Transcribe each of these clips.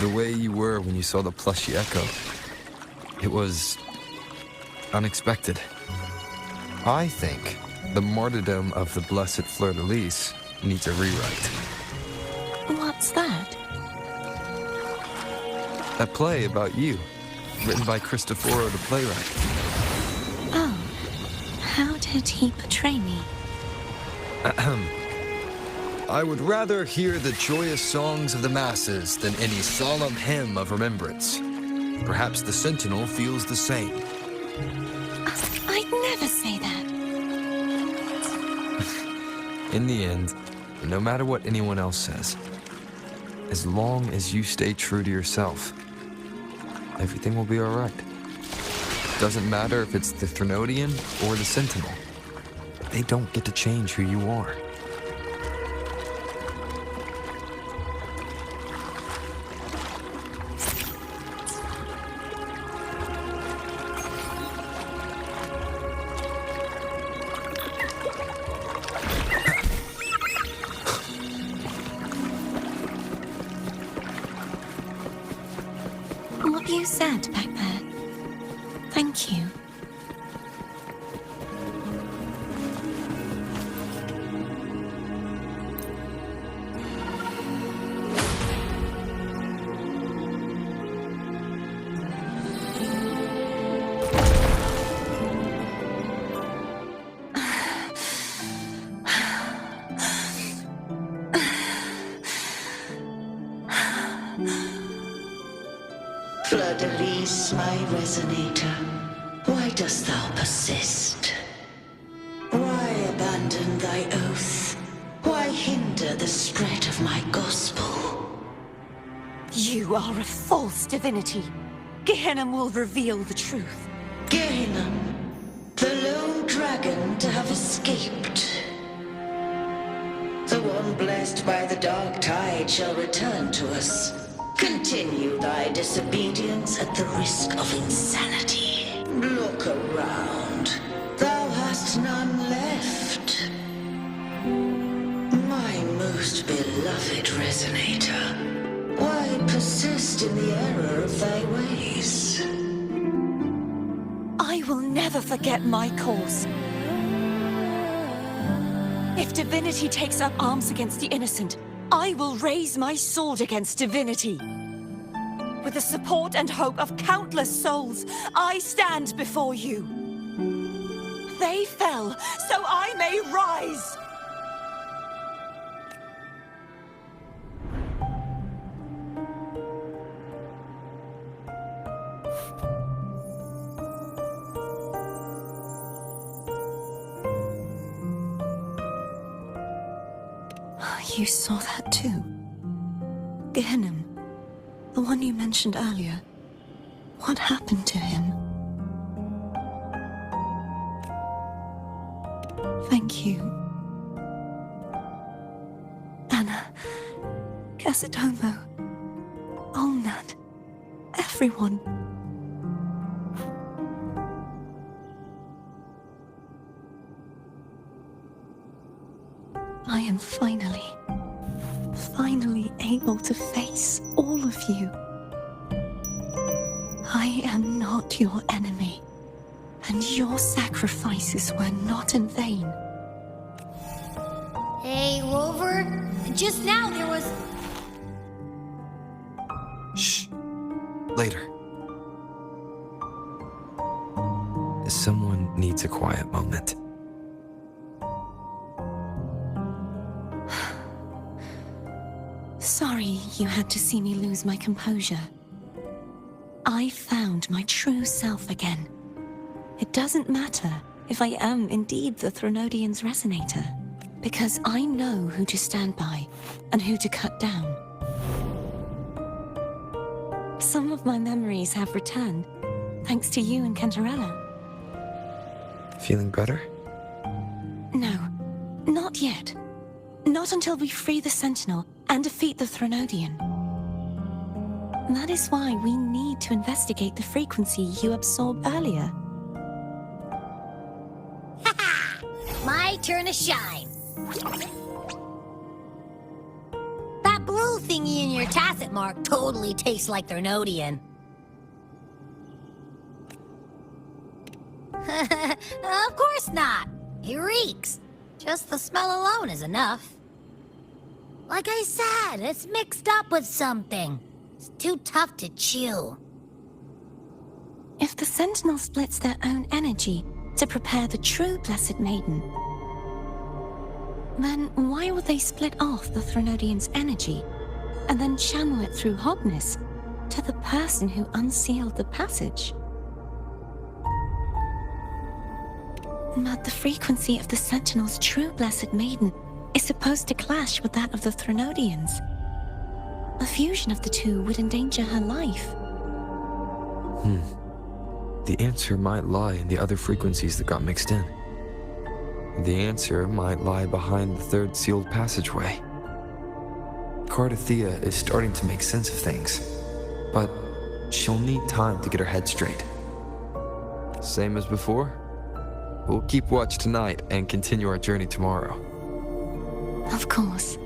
the way you were when you saw the plushy echo. It was unexpected. I think the martyrdom of the Blessed Fleur-de-Lis needs a rewrite. What's that? A play about you, written by Cristoforo the playwright. Oh, how did he portray me? I would rather hear the joyous songs of the masses than any solemn hymn of remembrance. Perhaps the Sentinel feels the same. I'd never say that. In the end, no matter what anyone else says, as long as you stay true to yourself, everything will be all right. Doesn't matter if it's the Threnodian or the Sentinel. They don't get to change who you are. What you said back there. Thank you. Fleur-de-Lis, my resonator, why dost thou persist? Why abandon thy oath? Why hinder the spread of my gospel? You are a false divinity. Gehenna will reveal the truth. Gehenna, the lone dragon to have escaped. The one blessed by the dark tide shall return to us. Continue thy disobedience at the risk of insanity. Look around. Thou hast none left. My most beloved resonator, why persist in the error of thy ways? I will never forget my cause. If divinity takes up arms against the innocent, I will raise my sword against divinity. With the support and hope of countless souls, I stand before you. They fell, so I may rise! You saw that too? Gehenna, the one you mentioned earlier. What happened to him? Thank you. Anna, Casitomo, Olnat, everyone. I am finally able to face all of you. I am not your enemy, and your sacrifices were not in vain. Hey, Rover, just now there was... Shh. Later. Someone needs a quiet moment. Sorry you had to see me lose my composure. I found my true self again. It doesn't matter if I am indeed the Threnodian's resonator, because I know who to stand by and who to cut down. Some of my memories have returned, thanks to you and Cantarella. Feeling better? No, not yet. Not until we free the Sentinel and defeat the Threnodian. That is why we need to investigate the frequency you absorbed earlier. My turn to shine. That blue thingy in your tacit mark totally tastes like Threnodian. Of course not. It reeks. Just the smell alone is enough. Like I said, it's mixed up with something. It's too tough to chew. If the Sentinel splits their own energy to prepare the true Blessed Maiden, then why would they split off the Threnodian's energy and then channel it through Hognis to the person who unsealed the passage? But the frequency of the Sentinel's true Blessed Maiden is supposed to clash with that of the Threnodians. A fusion of the two would endanger her life. The answer might lie in the other frequencies that got mixed in. The answer might lie behind the third sealed passageway. Cardathea is starting to make sense of things, but she'll need time to get her head straight. Same as before? We'll keep watch tonight and continue our journey tomorrow. Of course.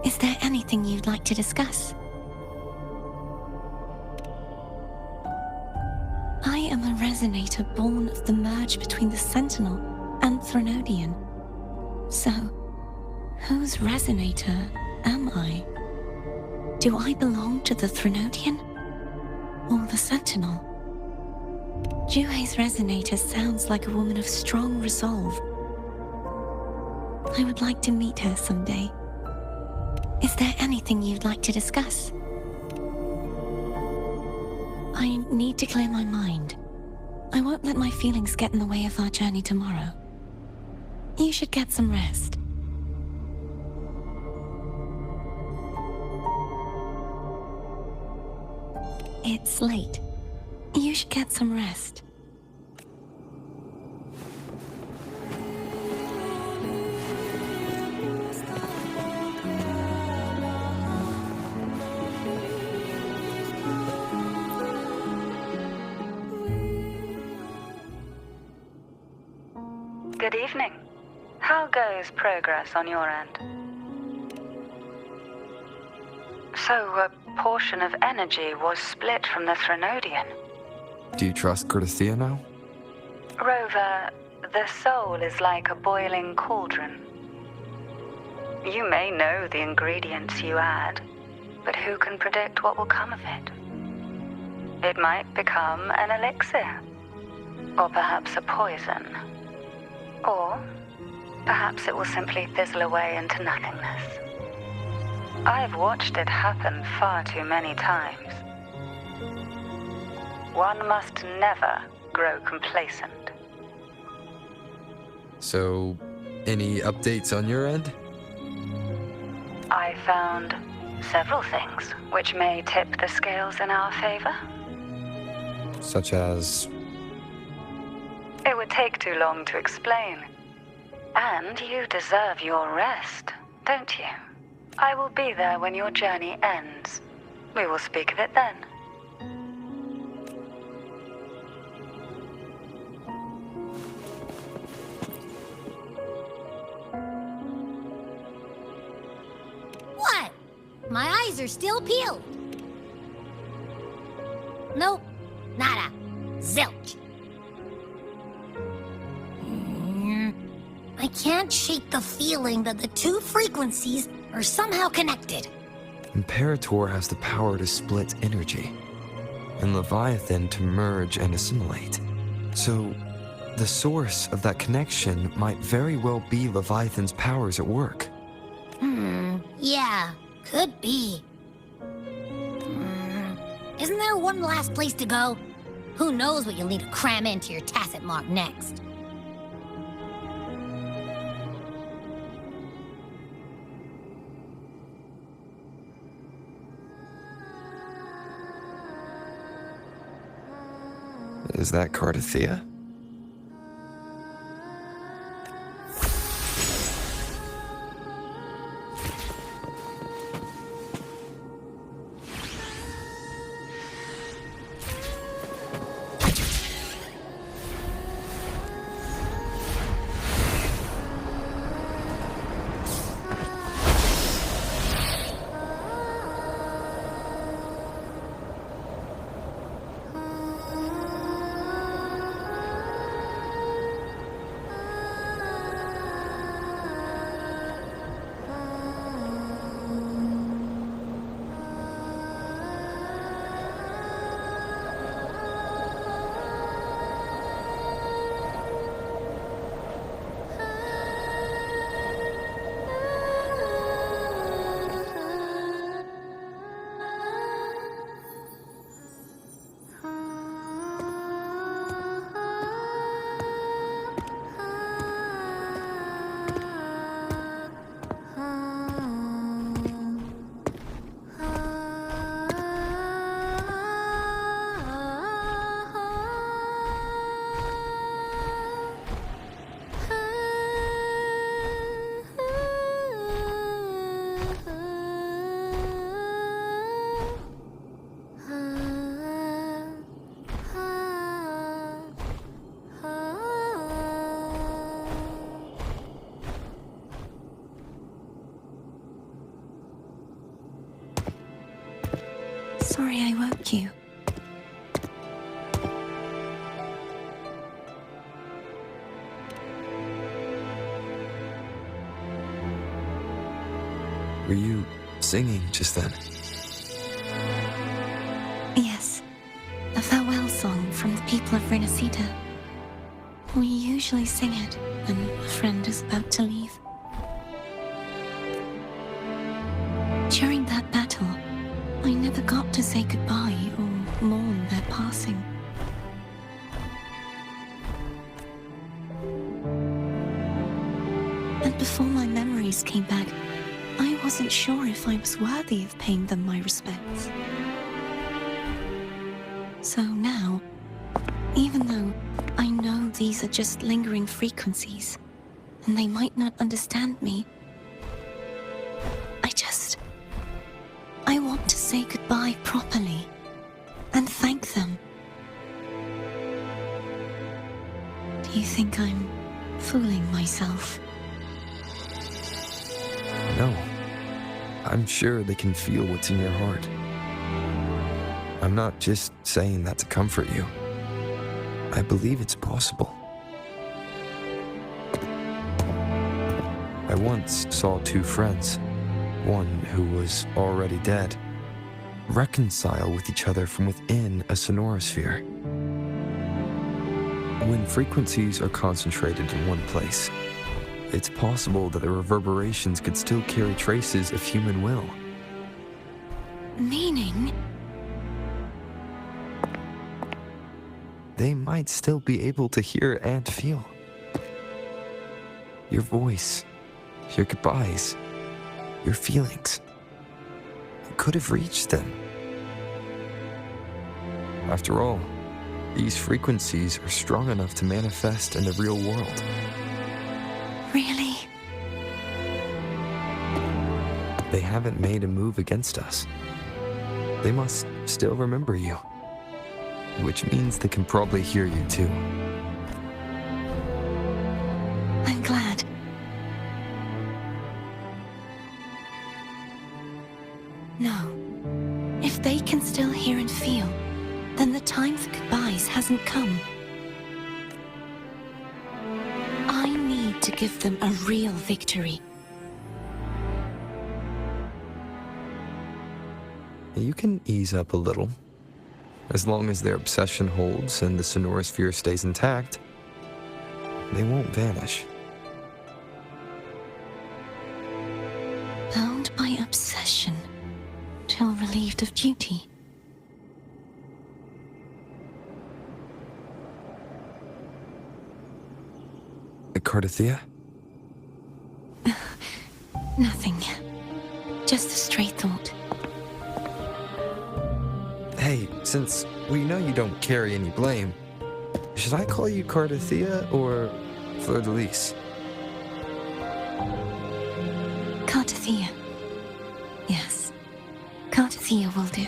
Is there anything you'd like to discuss? I am a resonator born of the merge between the Sentinel and Threnodian. So, whose resonator am I? Do I belong to the Threnodian or the Sentinel? Juhe's resonator sounds like a woman of strong resolve. I would like to meet her someday. Is there anything you'd like to discuss? I need to clear my mind. I won't let my feelings get in the way of our journey tomorrow. You should get some rest. It's late. You should get some rest. Good evening. How goes progress on your end? So, a portion of energy was split from the Threnodian. Do you trust Cardathea now? Rover, the soul is like a boiling cauldron. You may know the ingredients you add, but who can predict what will come of it? It might become an elixir, or perhaps a poison. Or perhaps it will simply fizzle away into nothingness. I've watched it happen far too many times. One must never grow complacent. So, any updates on your end? I found several things which may tip the scales in our favor. Such as... It would take too long to explain. And you deserve your rest, don't you? I will be there when your journey ends. We will speak of it then. What? My eyes are still peeled. Nope. Nada. Zilch. I can't shake the feeling that the two frequencies are somehow connected. Imperator has the power to split energy, and Leviathan to merge and assimilate. So, the source of that connection might very well be Leviathan's powers at work. Yeah, could be. Isn't there one last place to go? Who knows what you'll need to cram into your tacit mark next? Is that Cardathea? Sorry I woke you. Were you singing just then? Yes, a farewell song from the people of Rinascita. We usually sing it when a friend is about to leave. During that battle, I never got to say goodbye or mourn their passing. And before my memories came back, I wasn't sure if I was worthy of paying them my respects. So now, even though I know these are just lingering frequencies, and they might not understand me, I want to say goodbye properly, and thank them. Do you think I'm fooling myself? No. I'm sure they can feel what's in your heart. I'm not just saying that to comfort you. I believe it's possible. I once saw two friends, one who was already dead, reconcile with each other from within a sonorosphere. When frequencies are concentrated in one place, it's possible that the reverberations could still carry traces of human will. Meaning? They might still be able to hear and feel. Your voice, your goodbyes, your feelings. It could have reached them. After all, these frequencies are strong enough to manifest in the real world. Really? They haven't made a move against us. They must still remember you. Which means they can probably hear you too. I'm glad. No. If they can still hear and feel, then the time for goodbyes hasn't come. I need to give them a real victory. You can ease up a little. As long as their obsession holds and the sonorosphere stays intact, they won't vanish. Bound by obsession, till relieved of duty. Cardathea? Nothing. Just a stray thought. Hey, since we know you don't carry any blame, Should I call you Cardathea or Fleur-de-Lis? Cardathea. Yes. Cardathea will do.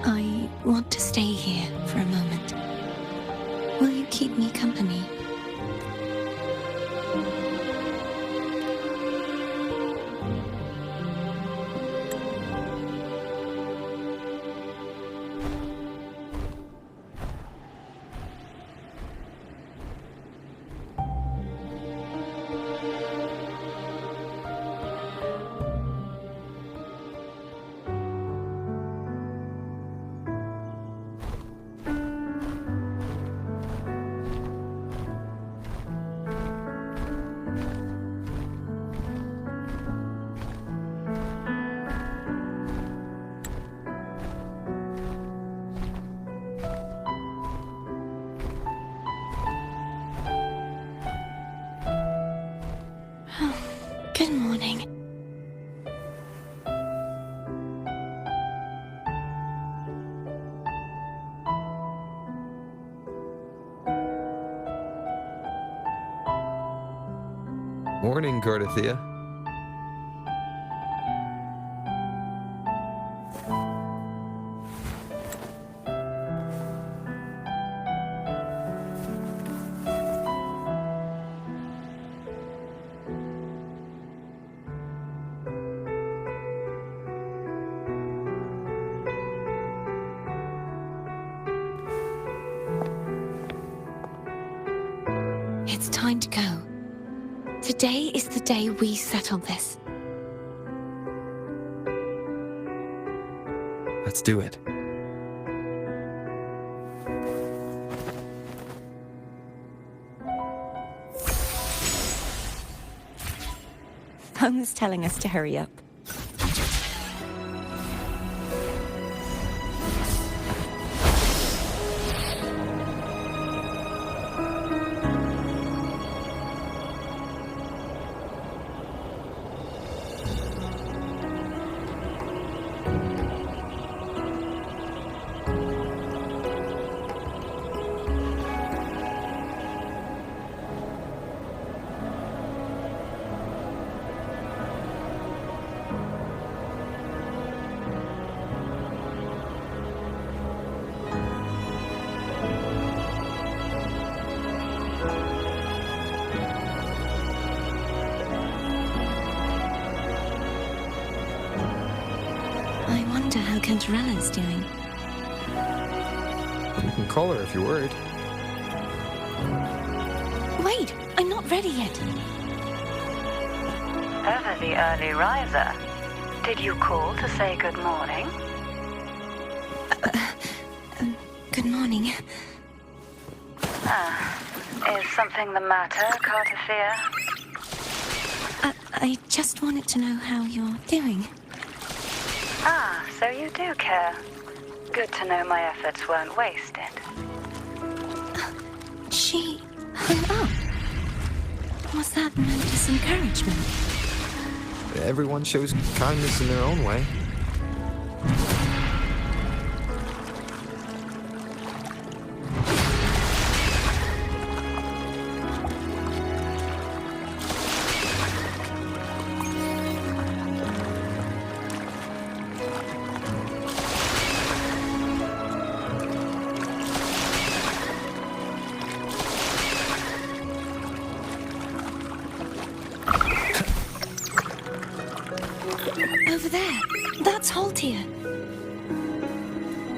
I want to stay here for a moment. Will you keep me company? Good morning. Morning, Cardathea. It's time to go. Today is the day we settle this. Let's do it. Holmes telling us to hurry up. I wonder how Cantarella's doing. You can call her if you're worried. Wait, I'm not ready yet. Ever the early riser. Did you call to say good morning? Good morning. Is something the matter, Cardathea? I just wanted to know how you're doing. Ah, so you do care. Good to know my efforts weren't wasted. She hung up. Was that meant as encouragement? Everyone shows kindness in their own way. Over there. That's Haltia.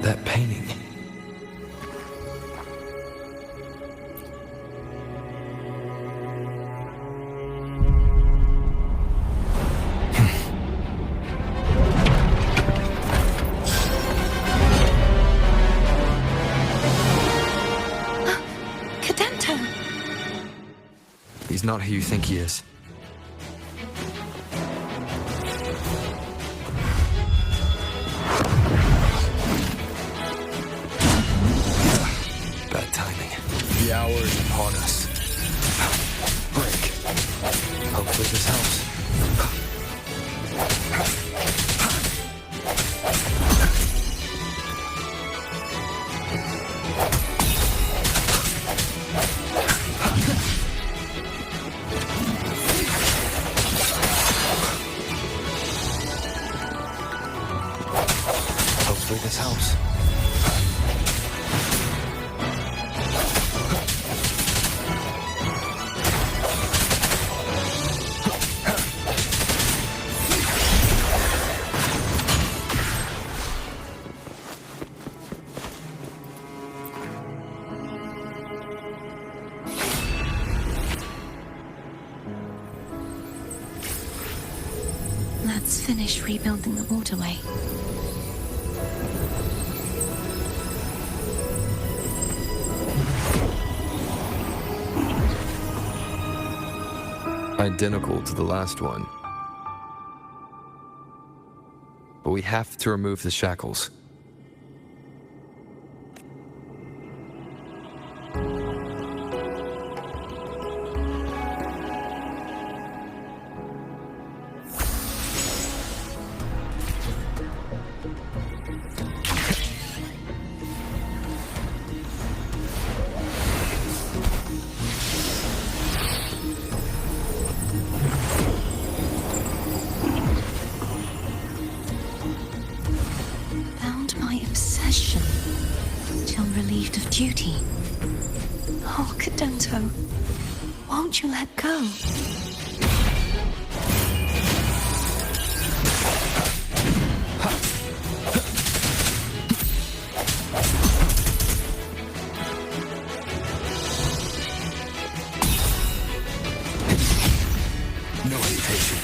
That painting. Cadento. He's not who you think he is. Bad timing. The hour is upon us. Break. Hopefully this helps. Let's finish rebuilding the waterway. Identical to the last one. But we have to remove the shackles. Till relieved of duty. Oh, Cadento, won't you let go? No hesitation.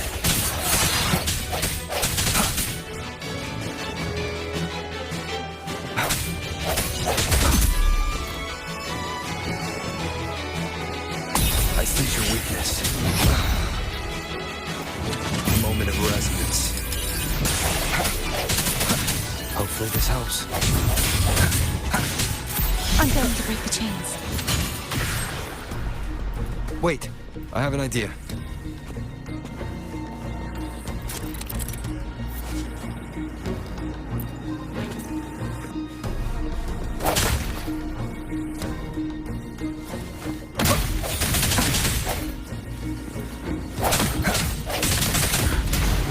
I sense your weakness. Moment of resonance. Hopefully this helps. I'm going to break the chains. Wait, I have an idea.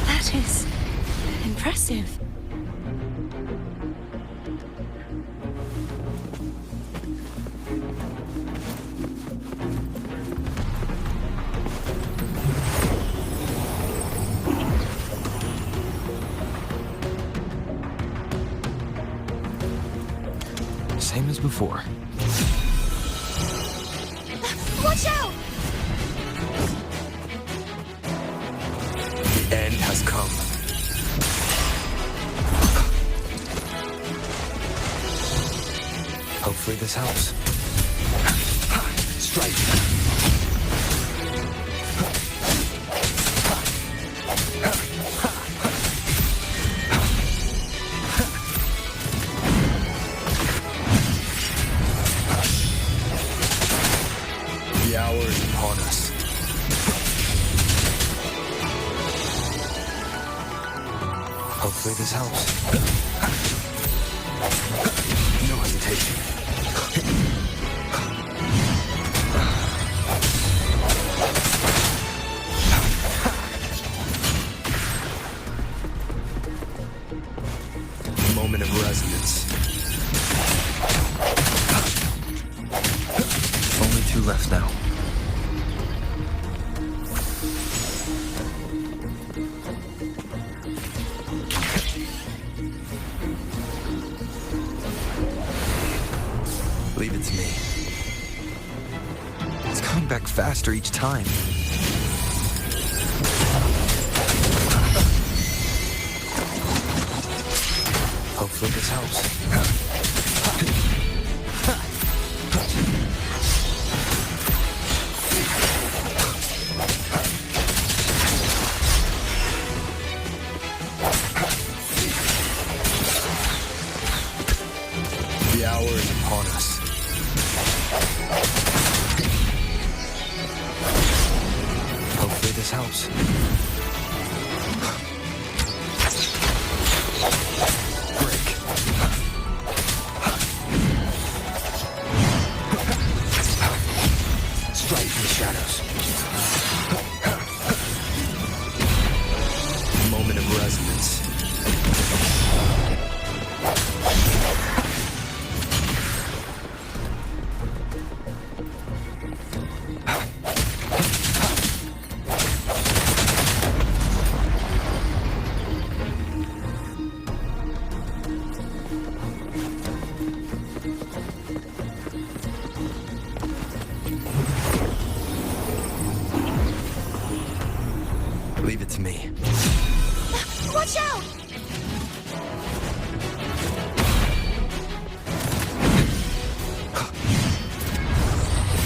That is impressive. Same as before. Watch out! The end has come. Hopefully this helps. Strike. The hour is upon us. Hopefully this helps. No hesitation. Moment of resonance. Only two left now. Leave it to me. It's coming back faster each time. Hopefully this helps. The hour is upon us. Hopefully this helps. Break. Strike in the shadows. Moment of resonance. Leave it to me. Watch out!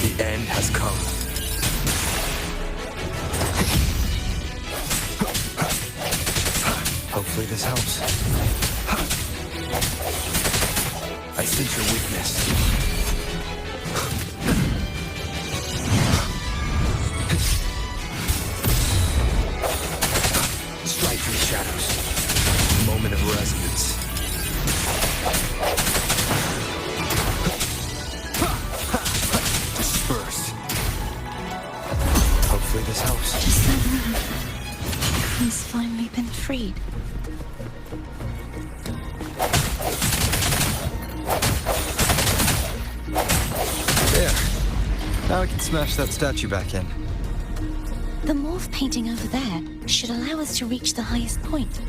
The end has come. Hopefully this helps. I sense your weakness. Strike through the shadows. Moment of resonance. Disperse. Hopefully this helps. Just then, he's finally been freed. There. Now I can smash that statue back in. The morph painting over there should allow us to reach the highest point.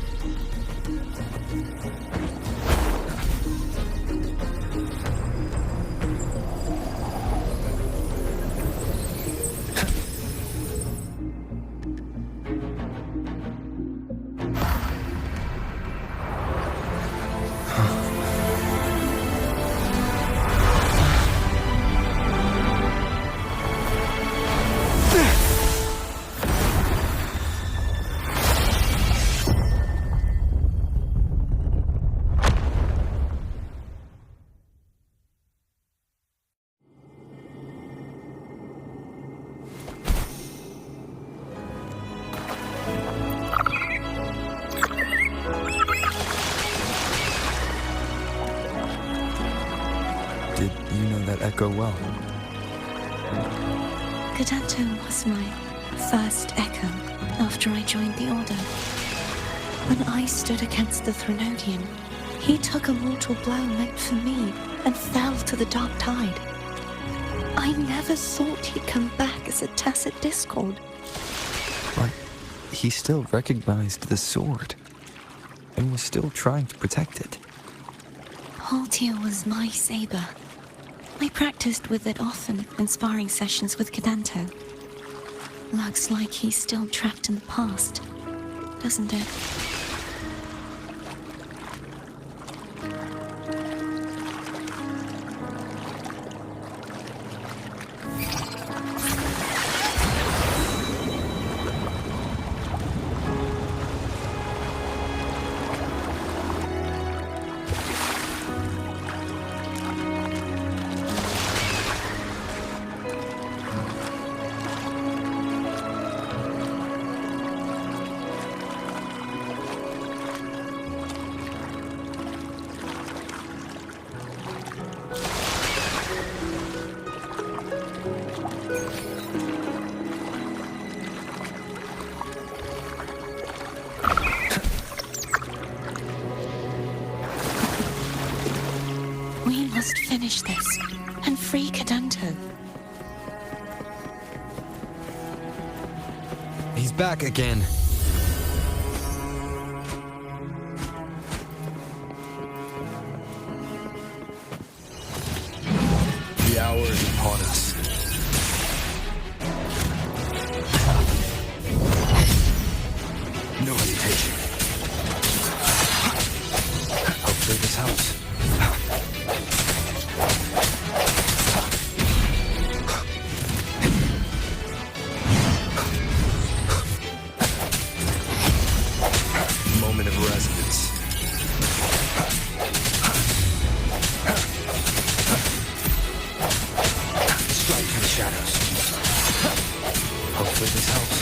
Did you know that echo well? Cadanto was my first echo after I joined the Order. When I stood against the Threnodian, he took a mortal blow meant for me and fell to the dark tide. I never thought he'd come back as a tacit discord. But he still recognized the sword and was still trying to protect it. Haltia was my saber. I practiced with it often in sparring sessions with Cadanto. Looks like he's still trapped in the past, doesn't it? We must finish this and free Cadanto. He's back again. The hour is upon us. No hesitation. Hopefully this helps. Moment of resonance. Strike through the shadows. Hopefully this helps.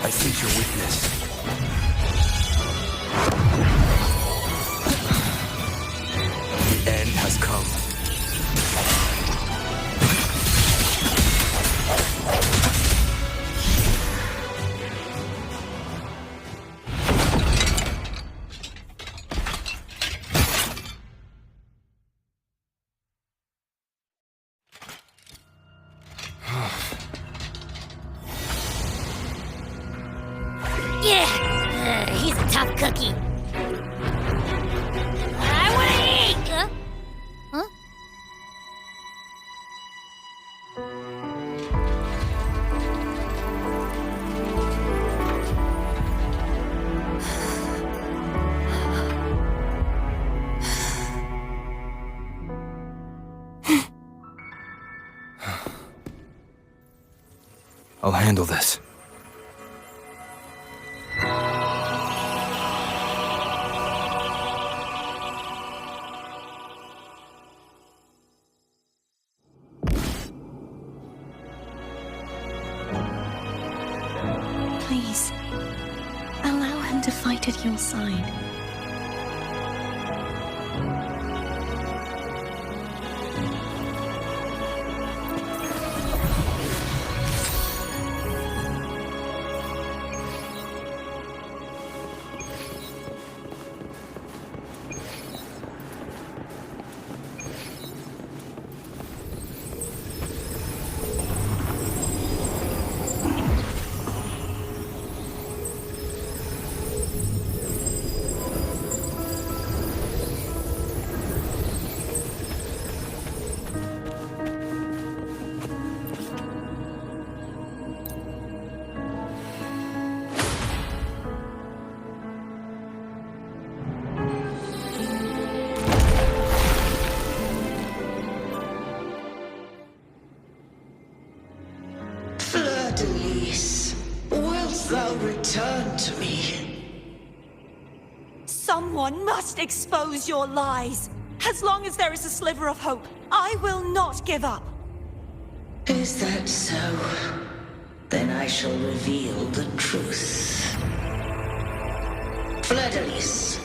I sense your weakness. The end has come. Yeah, he's a tough cookie. I want to eat. Huh? I'll handle this. Please, allow him to fight at your side. Wilt thou return to me? Someone must expose your lies. As long as there is a sliver of hope, I will not give up. Is that so? Then I shall reveal the truth. Fleur-de-Lis,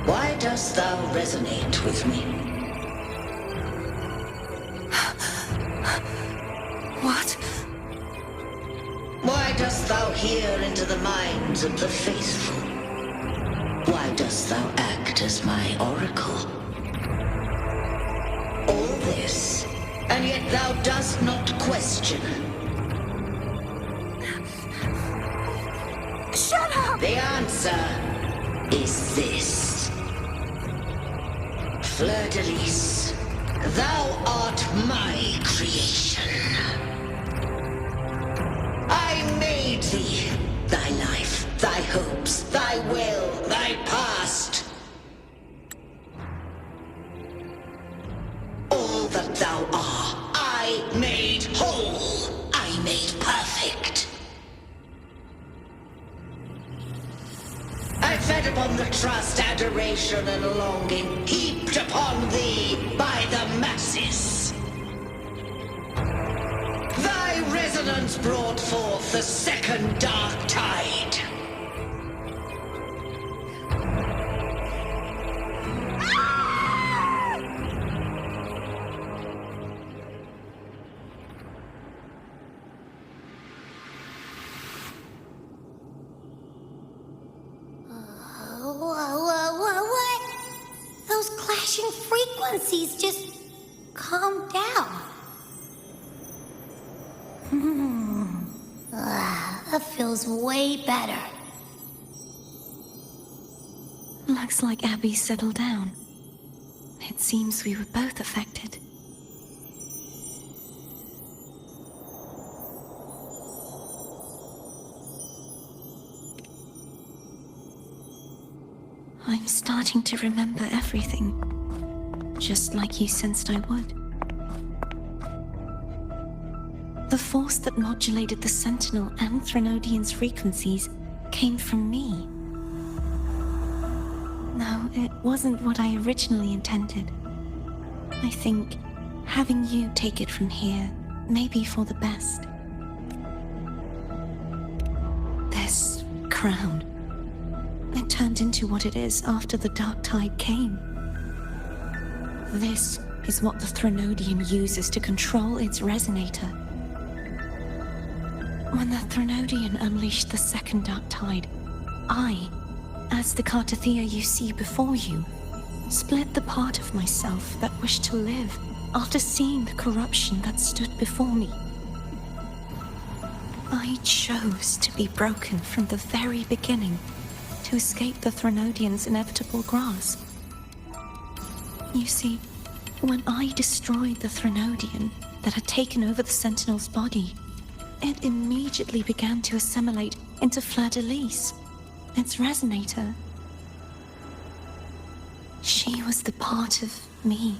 why dost thou resonate with me? What? Why dost thou hear into the minds of the faithful? Why dost thou act as my oracle? All this, and yet thou dost not question. Shut up! The answer is this. Fleur-de-Lis, thou art my creation. I made thee, thy life, thy hopes, thy will, thy past. All that thou art, I made whole, I made perfect. I fed upon the trust, adoration, and longing heaped upon thee by the masses. Thy resonance brought forth the second dark tide. What? Those clashing frequencies just calm down. That feels way better. Looks like Abby settled down. It seems we were both affected. I'm starting to remember everything, just like you sensed I would. The force that modulated the Sentinel and Threnodian's frequencies came from me. No, it wasn't what I originally intended. I think having you take it from here may be for the best. This crown, it turned into what it is after the Dark Tide came. This is what the Threnodian uses to control its resonator. When the Threnodian unleashed the second Dark Tide, I, as the Cartathea you see before you, split the part of myself that wished to live after seeing the corruption that stood before me. I chose to be broken from the very beginning to escape the Threnodian's inevitable grasp. You see, when I destroyed the Threnodian that had taken over the Sentinel's body, it immediately began to assimilate into Fleur-de-Lis, its resonator. She was the part of me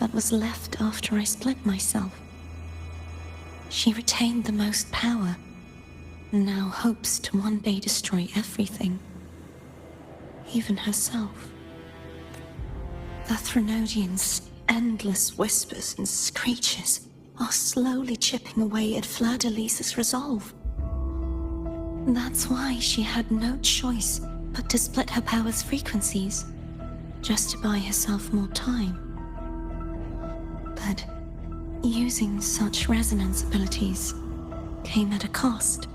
that was left after I split myself. She retained the most power, and now hopes to one day destroy everything, even herself. The Threnodians' endless whispers and screeches are slowly chipping away at Fleur-de-Lis's resolve. That's why she had no choice but to split her power's frequencies, just to buy herself more time. But using such resonance abilities came at a cost.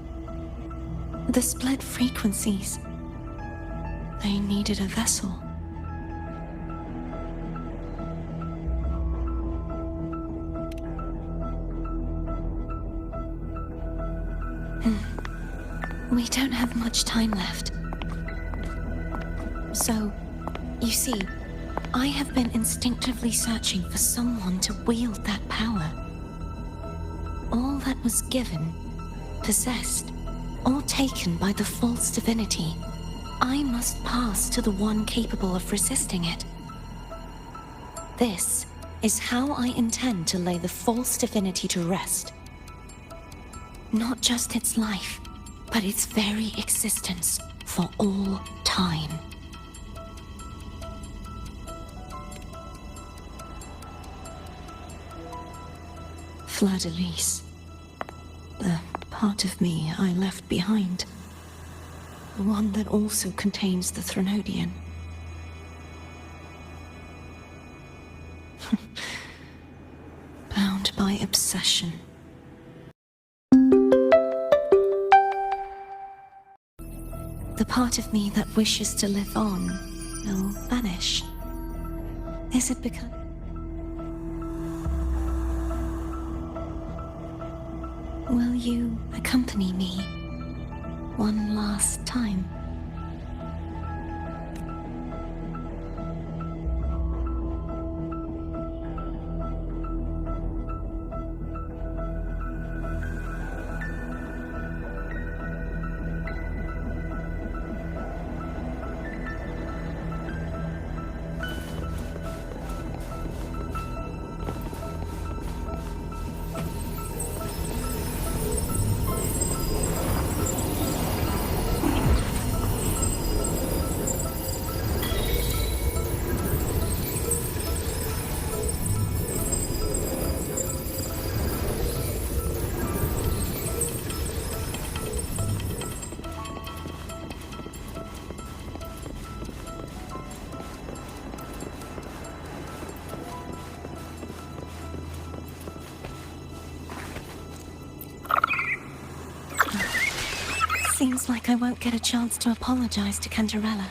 The split frequencies, they needed a vessel. We don't have much time left. So, you see, I have been instinctively searching for someone to wield that power. All that was given, possessed, or taken by the false divinity, I must pass to the one capable of resisting it. This is how I intend to lay the false divinity to rest. Not just its life, but its very existence for all time. Fleur-de-Lis, the part of me I left behind, the one that also contains the Threnodian. Bound by obsession. The part of me that wishes to live on will vanish. Is it because... Will you accompany me one last time? Seems like I won't get a chance to apologize to Cantarella.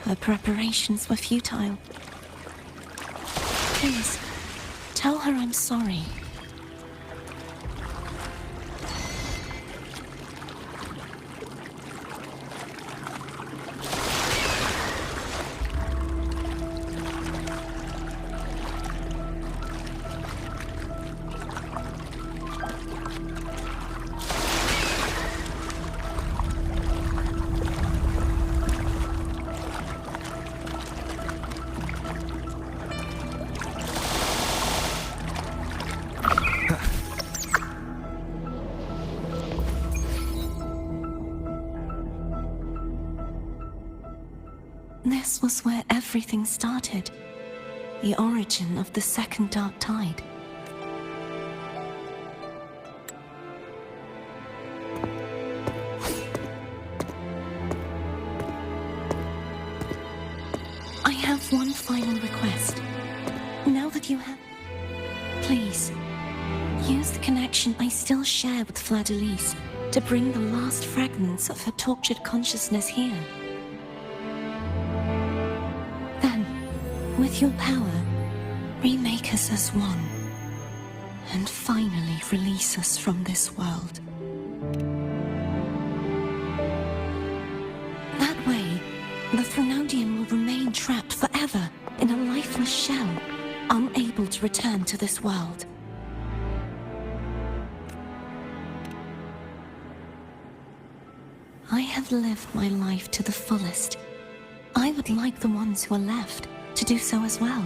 Her preparations were futile. Please, tell her I'm sorry. This was where everything started. The origin of the second dark tide. I have one final request. Now that you have... Please, use the connection I still share with Fleur-de-Lis to bring the last fragments of her tortured consciousness here. With your power, remake us as one, and finally release us from this world. That way, the Threnodian will remain trapped forever in a lifeless shell, unable to return to this world. I have lived my life to the fullest. I would like the ones who are left to do so as well.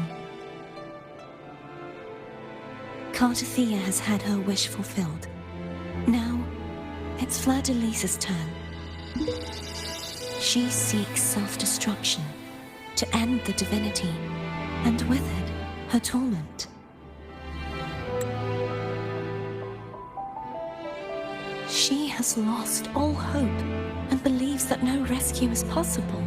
Cartathea has had her wish fulfilled. Now, it's Fleur-de-Lis's turn. She seeks self-destruction to end the divinity, and with it, her torment. She has lost all hope and believes that no rescue is possible.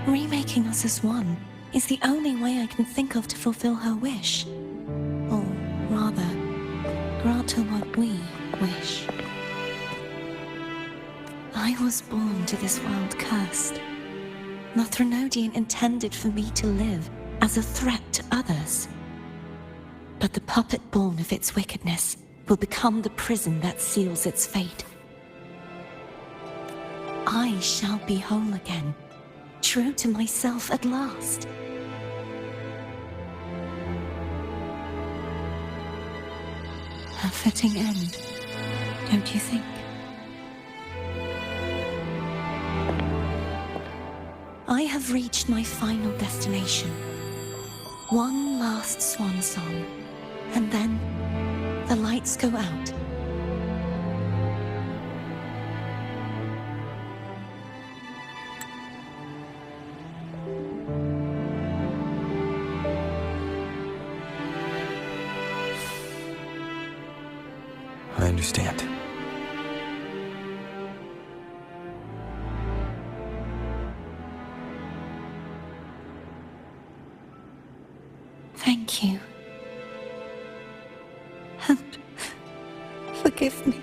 Remaking us as one is the only way I can think of to fulfill her wish. Or rather, grant her what we wish. I was born to this world cursed. The Threnodian intended for me to live as a threat to others. But the puppet born of its wickedness will become the prison that seals its fate. I shall be whole again, true to myself at last. A fitting end, don't you think? I have reached my final destination. One last swan song, and then the lights go out. I understand. Thank you. And forgive me.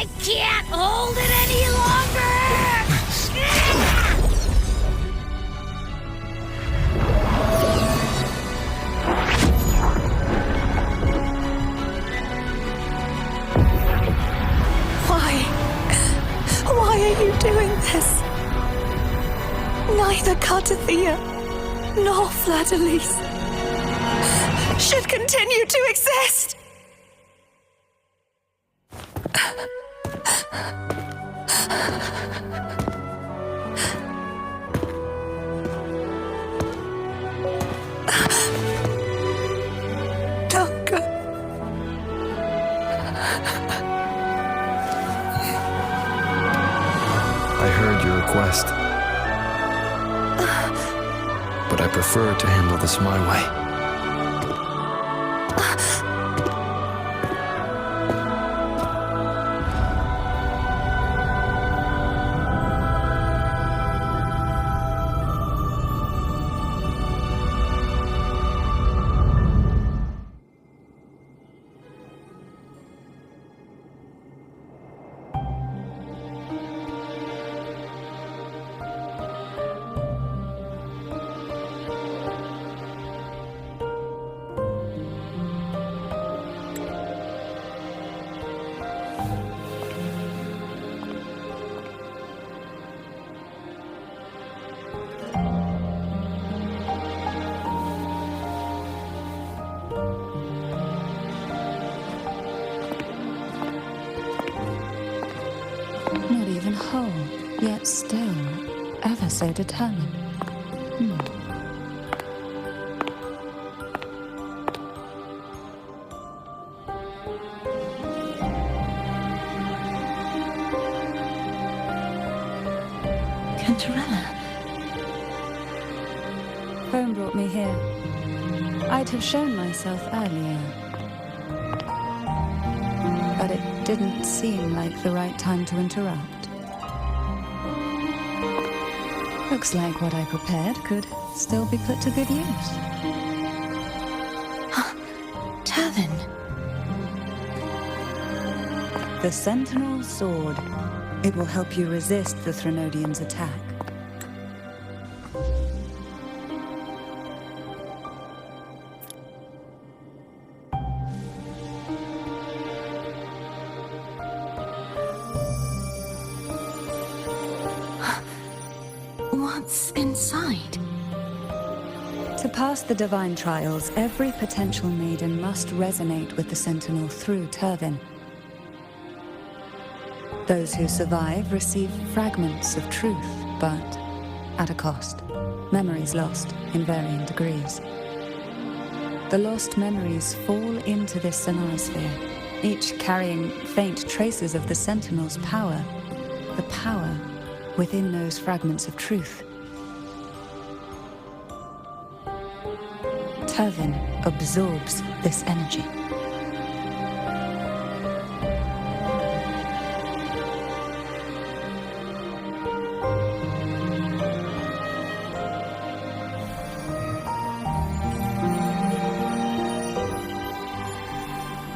I can't hold it any longer! Why are you doing this? Neither Cartathea nor Fleur-de-Lis should continue to exist! Don't go. I heard your request. But I prefer to handle this my way. Not even whole, yet still ever so determined. Cantarella. Phone brought me here. I'd have shown myself earlier. But it didn't seem like the right time to interrupt. Looks like what I prepared could still be put to good use. Turvin. The Sentinel Sword. It will help you resist the Threnodians' attack. What's inside? To pass the divine trials, every potential maiden must resonate with the Sentinel through Turvin. Those who survive receive fragments of truth, but at a cost. Memories lost in varying degrees. The lost memories fall into this sonorosphere, each carrying faint traces of the Sentinel's power, the power within those fragments of truth. Turvin absorbs this energy.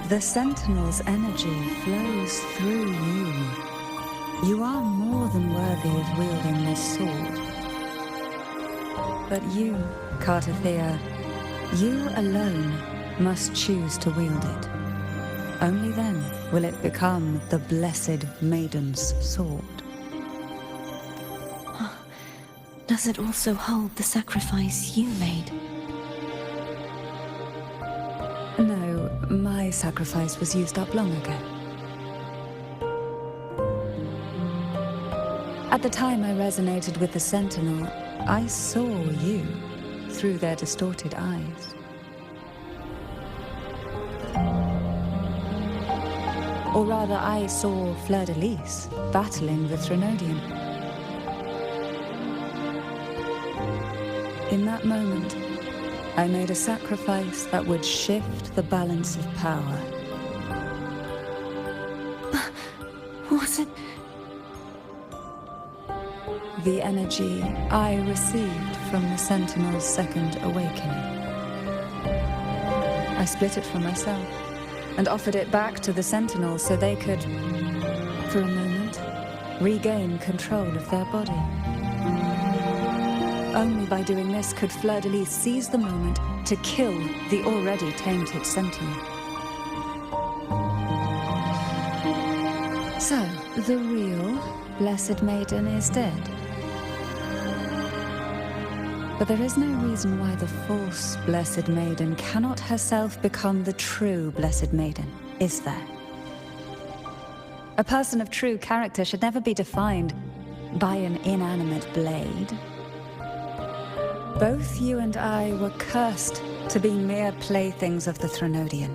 The Sentinel's energy flows through you. You are more than worthy of wielding this sword. But you, Cartathea, you alone must choose to wield it. Only then will it become the Blessed Maiden's sword. Does it also hold the sacrifice you made? No, my sacrifice was used up long ago. At the time I resonated with the Sentinel, I saw you through their distorted eyes. Or rather, I saw Fleur-de-Lis battling the Threnodian. In that moment, I made a sacrifice that would shift the balance of power. Was it? The energy I received from the Sentinel's second awakening. I split it from myself and offered it back to the Sentinel so they could, for a moment, regain control of their body. Only by doing this could Fleur-de-Lis seize the moment to kill the already tainted Sentinel. So, the real Blessed Maiden is dead. But there is no reason why the false Blessed Maiden cannot herself become the true Blessed Maiden, is there? A person of true character should never be defined by an inanimate blade. Both you and I were cursed to be mere playthings of the Threnodian.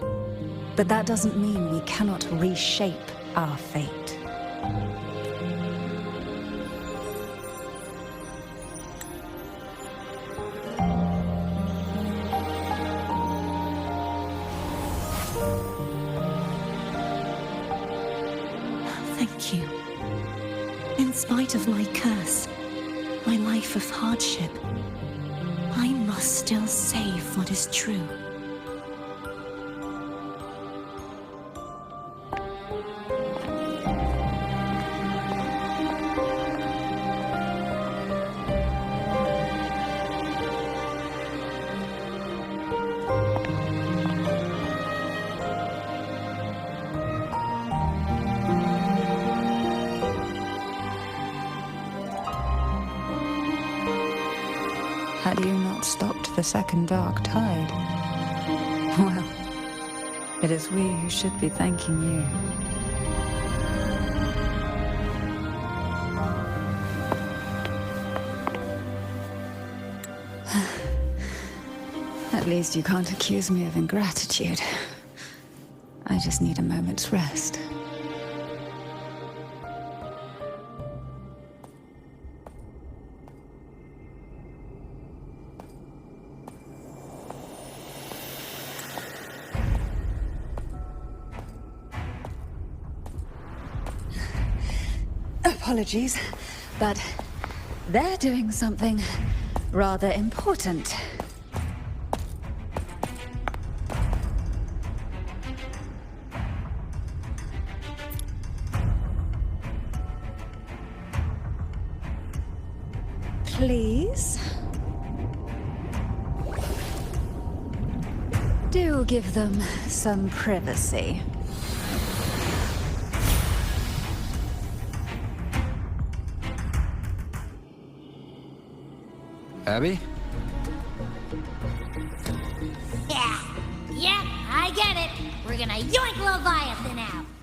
But that doesn't mean we cannot reshape our fate. Thank you. In spite of my curse, my life of hardship, I must still save what is true. Had you not stopped the second dark tide? Well, it is we who should be thanking you. At least you can't accuse me of ingratitude. I just need a moment's rest. Apologies, but they're doing something rather important. please. Do give them some privacy. Abby? Yeah, I get it. We're gonna yoink Leviathan out.